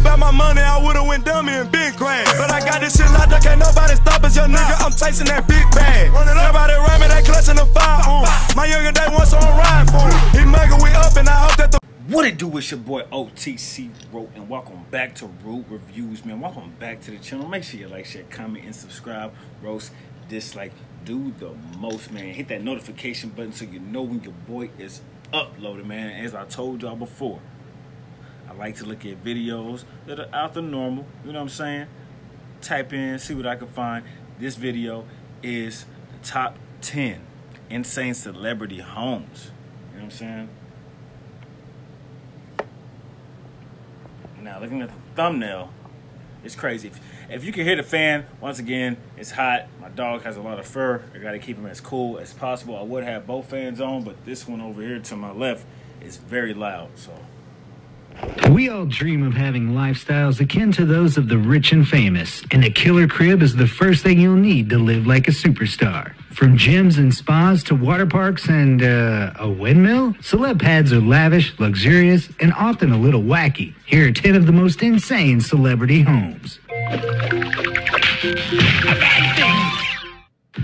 about my money, I would've went dummy and been crashed. But I got this shit locked up, can't nobody stop us, young nigga. I'm chasing that big bag. Everybody around me, they clutching the fire on. My younger day once on ride for him. He mega, we up, and I hope that the What it do? It's your boy OTC Rope, and welcome back to Root Reviews, man. Welcome back to the channel. Make sure you like, share, comment, and subscribe. Roast, dislike, do the most, man. Hit that notification button so you know when your boy is uploaded, man. As I told y'all before, I like to look at videos that are out the normal. You know what I'm saying? Type in, see what I can find. This video is the top 10 insane celebrity homes. You know what I'm saying? Now, looking at the thumbnail, it's crazy. If you can hear the fan, once again, it's hot. My dog has a lot of fur. I gotta keep him as cool as possible. I would have both fans on, but this one over here to my left is very loud, so. We all dream of having lifestyles akin to those of the rich and famous, and a killer crib is the first thing you'll need to live like a superstar. From gyms and spas to water parks and, a windmill, celeb pads are lavish, luxurious, and often a little wacky. Here are 10 of the most insane celebrity homes.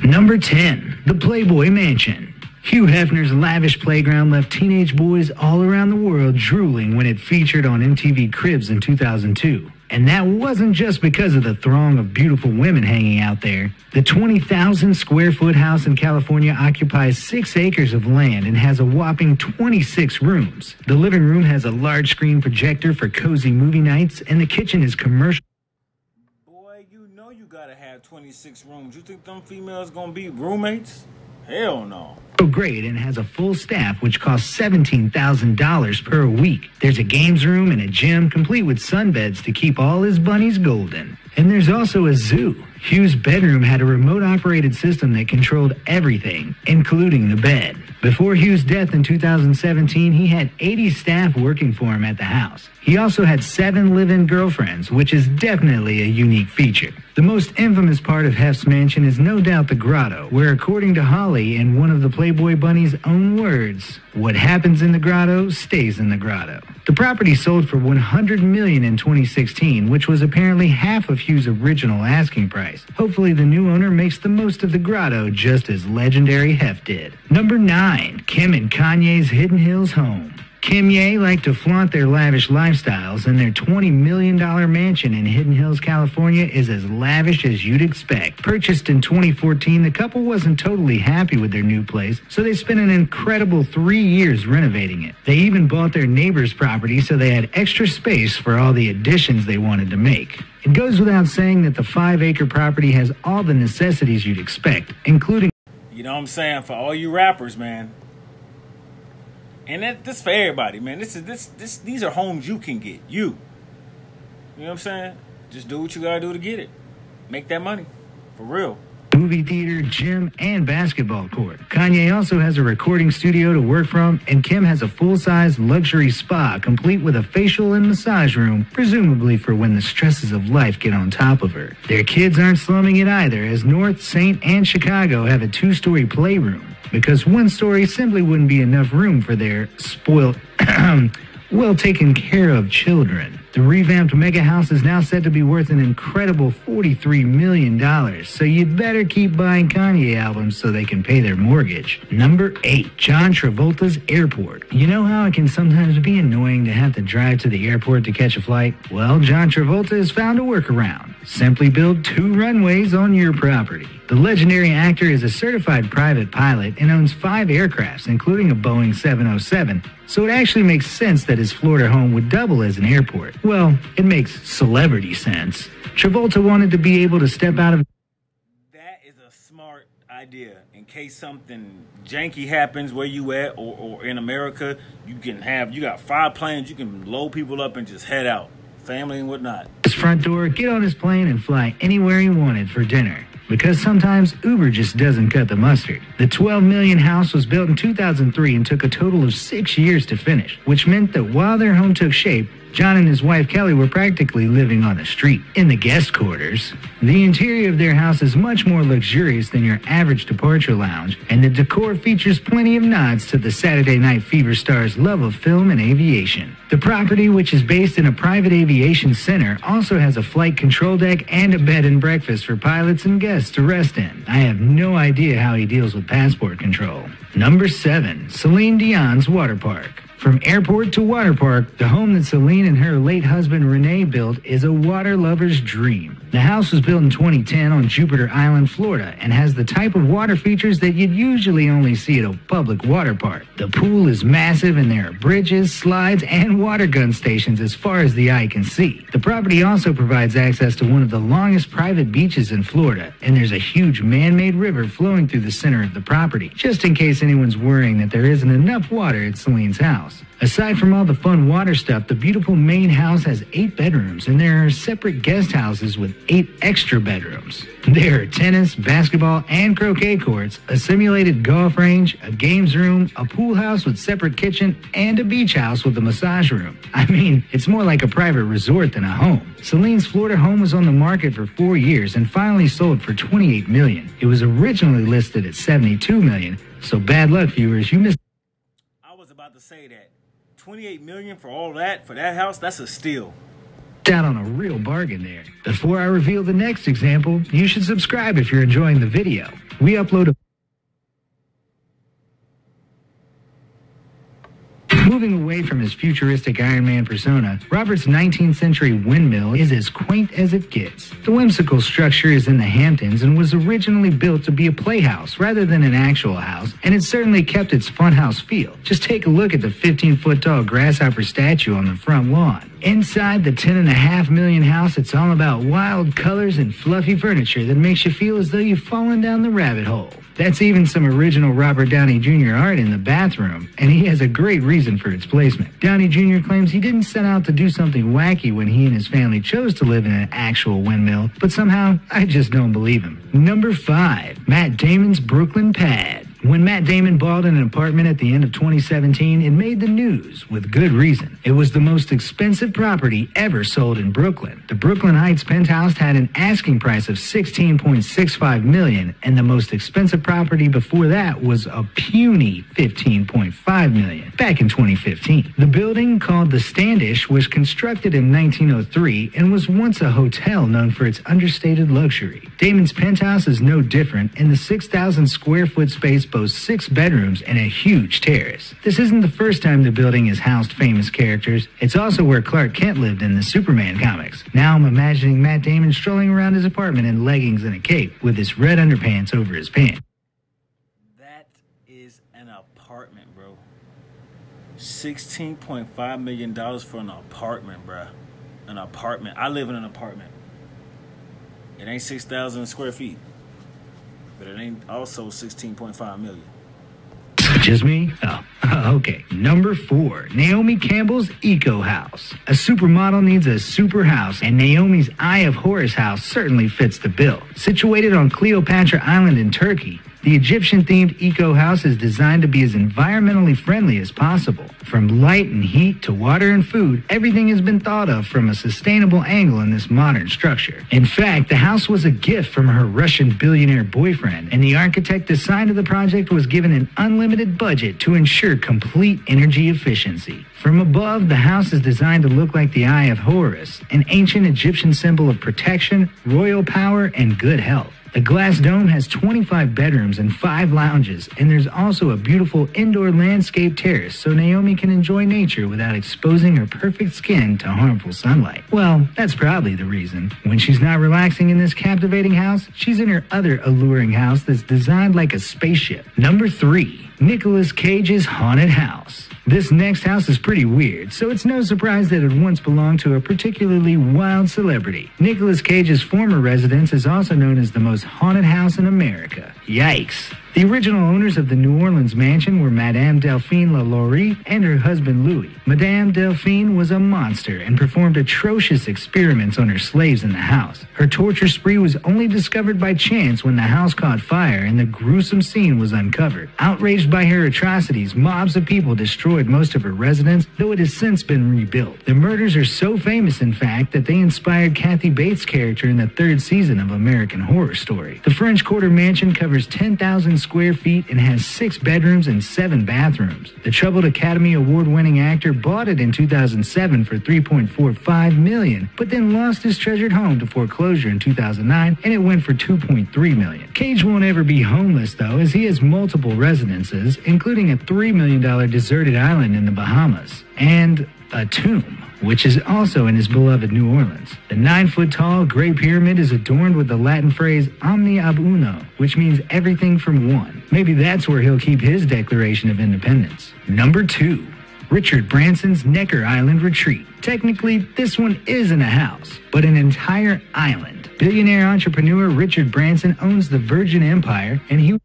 Number 10, the Playboy Mansion. Hugh Hefner's lavish playground left teenage boys all around the world drooling when it featured on MTV Cribs in 2002. And that wasn't just because of the throng of beautiful women hanging out there. The 20,000 square foot house in California occupies 6 acres of land and has a whopping 26 rooms. The living room has a large screen projector for cozy movie nights, and the kitchen is commercial. Boy, you know you gotta have 26 rooms. You think them females gonna be roommates? Hell no. Great, and has a full staff which costs $17,000 per week. There's a games room and a gym complete with sunbeds to keep all his bunnies golden. And there's also a zoo. Hugh's bedroom had a remote operated system that controlled everything, including the bed. Before Hugh's death in 2017, he had 80 staff working for him at the house. He also had 7 live-in girlfriends, which is definitely a unique feature. The most infamous part of Hef's mansion is no doubt the grotto, where according to Holly, in one of the Playboy Bunny's own words, what happens in the grotto stays in the grotto. The property sold for $100 million in 2016, which was apparently half of Hugh's original asking price. Hopefully the new owner makes the most of the grotto just as legendary Hef did. Number 9, Kim and Kanye's Hidden Hills home. Kim Ye like to flaunt their lavish lifestyles, and their $20 million mansion in Hidden Hills, California is as lavish as you'd expect. Purchased in 2014, the couple wasn't totally happy with their new place, so they spent an incredible 3 years renovating it. They even bought their neighbor's property so they had extra space for all the additions they wanted to make. It goes without saying that the 5-acre property has all the necessities you'd expect, including... You know what I'm saying? For all you rappers, man. And this for everybody, man. These are homes you can get. You know what I'm saying? Just do what you gotta do to get it. Make that money. For real. Movie theater, gym, and basketball court. Kanye also has a recording studio to work from, and Kim has a full-size luxury spa complete with a facial and massage room, presumably for when the stresses of life get on top of her. Their kids aren't slumming it either, as North, St., and Chicago have a 2-story playroom, because 1 story simply wouldn't be enough room for their spoiled, well taken care of children. The revamped mega house is now said to be worth an incredible $43 million, so you'd better keep buying Kanye albums so they can pay their mortgage. Number 8, John Travolta's airport. You know how it can sometimes be annoying to have to drive to the airport to catch a flight? Well, John Travolta has found a workaround. Simply build 2 runways on your property. The legendary actor is a certified private pilot and owns 5 aircrafts, including a Boeing 707, so it actually makes sense that his Florida home would double as an airport. Well, it makes celebrity sense. Travolta wanted to be able to step out of... That is a smart idea. In case something janky happens where you at or in America, you got 5 planes, you can load people up and just head out. Family and whatnot. His front door, get on his plane and fly anywhere he wanted for dinner. Because sometimes Uber just doesn't cut the mustard. The $12 million house was built in 2003 and took a total of 6 years to finish, which meant that while their home took shape, John and his wife Kelly were practically living on the street, in the guest quarters. The interior of their house is much more luxurious than your average departure lounge, and the decor features plenty of nods to the Saturday Night Fever star's love of film and aviation. The property, which is based in a private aviation center, also has a flight control deck and a bed and breakfast for pilots and guests to rest in. I have no idea how he deals with passport control. Number 7, Celine Dion's water park. From airport to water park, the home that Celine and her late husband Renee built is a water lover's dream. The house was built in 2010 on Jupiter Island, Florida, and has the type of water features that you'd usually only see at a public water park. The pool is massive, and there are bridges, slides, and water gun stations as far as the eye can see. The property also provides access to one of the longest private beaches in Florida, and there's a huge man-made river flowing through the center of the property, just in case anyone's worrying that there isn't enough water at Celine's house. Aside from all the fun water stuff, the beautiful main house has 8 bedrooms, and there are separate guest houses with 8 extra bedrooms. There are tennis, basketball, and croquet courts, a simulated golf range, a games room, a pool house with separate kitchen, and a beach house with a massage room. I mean, it's more like a private resort than a home. Celine's Florida home was on the market for 4 years and finally sold for $28 million. It was originally listed at $72 million, so bad luck, viewers, you missed. I was about to say that. $28 million for all that, for that house, that's a steal. Out on a real bargain there. Before I reveal the next example, you should subscribe if you're enjoying the video. We upload a... Moving away from his futuristic Iron Man persona, Robert's 19th century windmill is as quaint as it gets. The whimsical structure is in the Hamptons and was originally built to be a playhouse rather than an actual house, and it certainly kept its funhouse feel. Just take a look at the 15-foot tall grasshopper statue on the front lawn. Inside the $10.5 million house, it's all about wild colors and fluffy furniture that makes you feel as though you've fallen down the rabbit hole. That's even some original Robert Downey Jr. art in the bathroom, and he has a great reason for its placement. Downey Jr. claims he didn't set out to do something wacky when he and his family chose to live in an actual windmill, but somehow I just don't believe him. Number 5, Matt Damon's Brooklyn pad. When Matt Damon bought an apartment at the end of 2017, it made the news with good reason. It was the most expensive property ever sold in Brooklyn. The Brooklyn Heights penthouse had an asking price of $16.65 million, and the most expensive property before that was a puny $15.5 million back in 2015. The building, called the Standish, was constructed in 1903 and was once a hotel known for its understated luxury. Damon's penthouse is no different, and the 6,000 square foot space boasts 6 bedrooms and a huge terrace. This isn't the first time the building has housed famous characters. It's also where Clark Kent lived in the Superman comics. Now I'm imagining Matt Damon strolling around his apartment in leggings and a cape with his red underpants over his pants. That is an apartment, bro. $16.5 million for an apartment, bro. An apartment. I live in an apartment. It ain't 6,000 square feet, but it ain't also 16.5 million. Just me? Oh, okay. Number 4, Naomi Campbell's Eco House. A supermodel needs a super house, and Naomi's Eye of Horus house certainly fits the bill. Situated on Cleopatra Island in Turkey, the Egyptian-themed eco house is designed to be as environmentally friendly as possible. From light and heat to water and food, everything has been thought of from a sustainable angle in this modern structure. In fact, the house was a gift from her Russian billionaire boyfriend, and the architect assigned to the project was given an unlimited budget to ensure complete energy efficiency. From above, the house is designed to look like the Eye of Horus, an ancient Egyptian symbol of protection, royal power, and good health. The glass dome has 25 bedrooms and 5 lounges, and there's also a beautiful indoor landscape terrace so Naomi can enjoy nature without exposing her perfect skin to harmful sunlight. Well, that's probably the reason. When she's not relaxing in this captivating house, she's in her other alluring house that's designed like a spaceship. Number 3, Nicolas Cage's Haunted House. This next house is pretty weird, so it's no surprise that it once belonged to a particularly wild celebrity. Nicolas Cage's former residence is also known as the most haunted house in America. Yikes. The original owners of the New Orleans mansion were Madame Delphine LaLaurie and her husband Louis. Madame Delphine was a monster and performed atrocious experiments on her slaves in the house. Her torture spree was only discovered by chance when the house caught fire and the gruesome scene was uncovered. Outraged by her atrocities, mobs of people destroyed most of her residence, though it has since been rebuilt. The murders are so famous, in fact, that they inspired Kathy Bates' character in the third season of American Horror Story. The French Quarter mansion covers 10,000 square feet and has 6 bedrooms and 7 bathrooms. The troubled Academy Award-winning actor bought it in 2007 for $3.45 million, but then lost his treasured home to foreclosure in 2009, and it went for $2.3 million. Cage won't ever be homeless, though, as he has multiple residences, including a $3 million deserted island in the Bahamas, and a tomb, which is also in his beloved New Orleans. The 9-foot-tall Great Pyramid is adorned with the Latin phrase omni ab uno, which means everything from one. Maybe that's where he'll keep his Declaration of Independence. Number 2. Richard Branson's Necker Island Retreat. Technically, this one isn't a house, but an entire island. Billionaire entrepreneur Richard Branson owns the Virgin Empire, and he...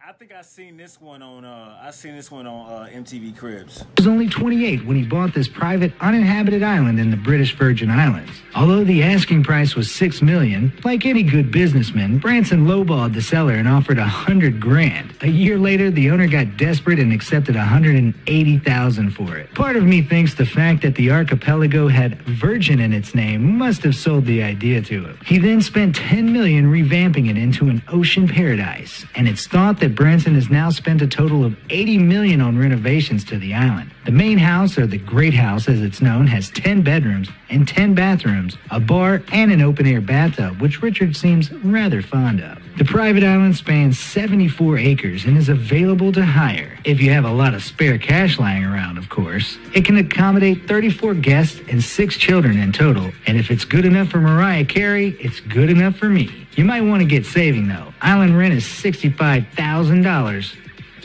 I think I seen this one on MTV Cribs. He was only 28 when he bought this private uninhabited island in the British Virgin Islands. Although the asking price was $6 million, like any good businessman, Branson lowballed the seller and offered $100 grand. A year later, the owner got desperate and accepted $180,000 for it. Part of me thinks the fact that the archipelago had Virgin in its name must have sold the idea to him. He then spent $10 million revamping it into an ocean paradise, and it's thought that Branson has now spent a total of $80 million on renovations to the island. The main house, or the Great House as it's known, has 10 bedrooms and 10 bathrooms, a bar, and an open-air bathtub, which Richard seems rather fond of. The private island spans 74 acres and is available to hire, if you have a lot of spare cash lying around, of course. It can accommodate 34 guests and 6 children in total, and if it's good enough for Mariah Carey, it's good enough for me. You might want to get saving, though. Island rent is $65,000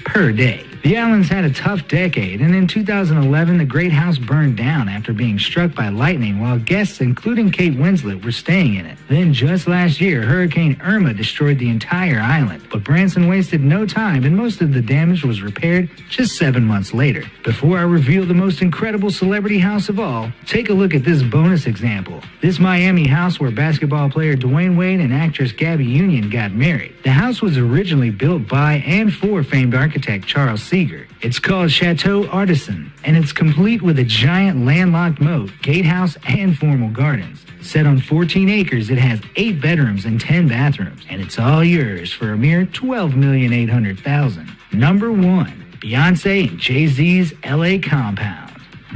per day. The island's had a tough decade, and in 2011, the Great House burned down after being struck by lightning while guests, including Kate Winslet, were staying in it. Then, just last year, Hurricane Irma destroyed the entire island, but Branson wasted no time, and most of the damage was repaired just 7 months later. Before I reveal the most incredible celebrity house of all, take a look at this bonus example. This Miami house where basketball player Dwayne Wade and actress Gabby Union got married. The house was originally built by and for famed architect Charles Seeger. It's called Chateau Artisan, and it's complete with a giant landlocked moat, gatehouse, and formal gardens. Set on 14 acres, it has 8 bedrooms and 10 bathrooms, and it's all yours for a mere $12,800,000. Number 1. Beyonce and Jay-Z's LA compound.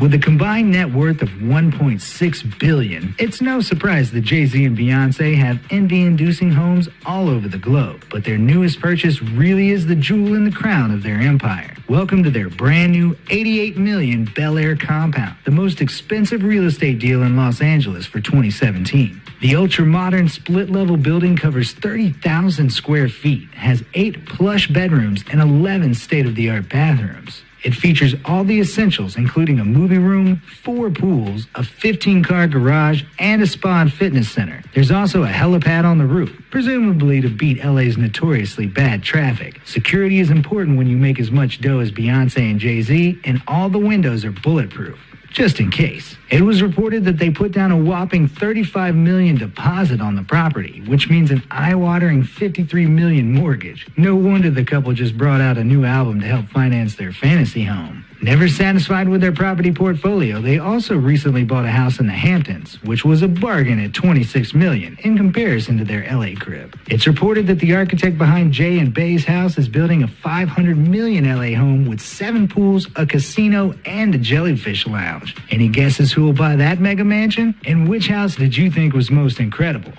With a combined net worth of $1.6 billion, it's no surprise that Jay-Z and Beyonce have envy-inducing homes all over the globe. But their newest purchase really is the jewel in the crown of their empire. Welcome to their brand new $88 million Bel Air compound, the most expensive real estate deal in Los Angeles for 2017. The ultra-modern split-level building covers 30,000 square feet, has 8 plush bedrooms, and 11 state-of-the-art bathrooms. It features all the essentials, including a movie room, 4 pools, a 15-car garage, and a spa and fitness center. There's also a helipad on the roof, presumably to beat LA's notoriously bad traffic. Security is important when you make as much dough as Beyonce and Jay-Z, and all the windows are bulletproof, just in case. It was reported that they put down a whopping $35 million deposit on the property, which means an eye-watering $53 million mortgage. No wonder the couple just brought out a new album to help finance their fantasy home. Never satisfied with their property portfolio, they also recently bought a house in the Hamptons, which was a bargain at $26 million in comparison to their LA crib. It's reported that the architect behind Jay and Bay's house is building a $500 million LA home with 7 pools, a casino, and a jellyfish lounge. Any guesses who will buy that mega mansion? And which house did you think was most incredible?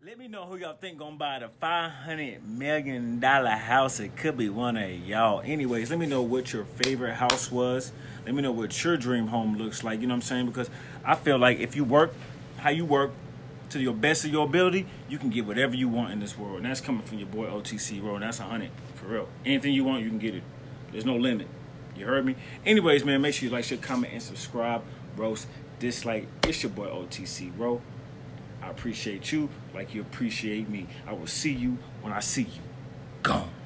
Let me know who y'all think gonna buy the $500 million house. It could be one of y'all. Anyways, let me know what your favorite house was. Let me know what your dream home looks like. You know what I'm saying? Because I feel like if you work how you work to your best of your ability, you can get whatever you want in this world. And that's coming from your boy OTC, bro. And that's 100 for real. Anything you want, you can get it. There's no limit. You heard me? Anyways, man, make sure you like, share, comment, and subscribe. Bros, dislike. It's your boy OTC, bro. I appreciate you like you appreciate me. I will see you when I see you. gone.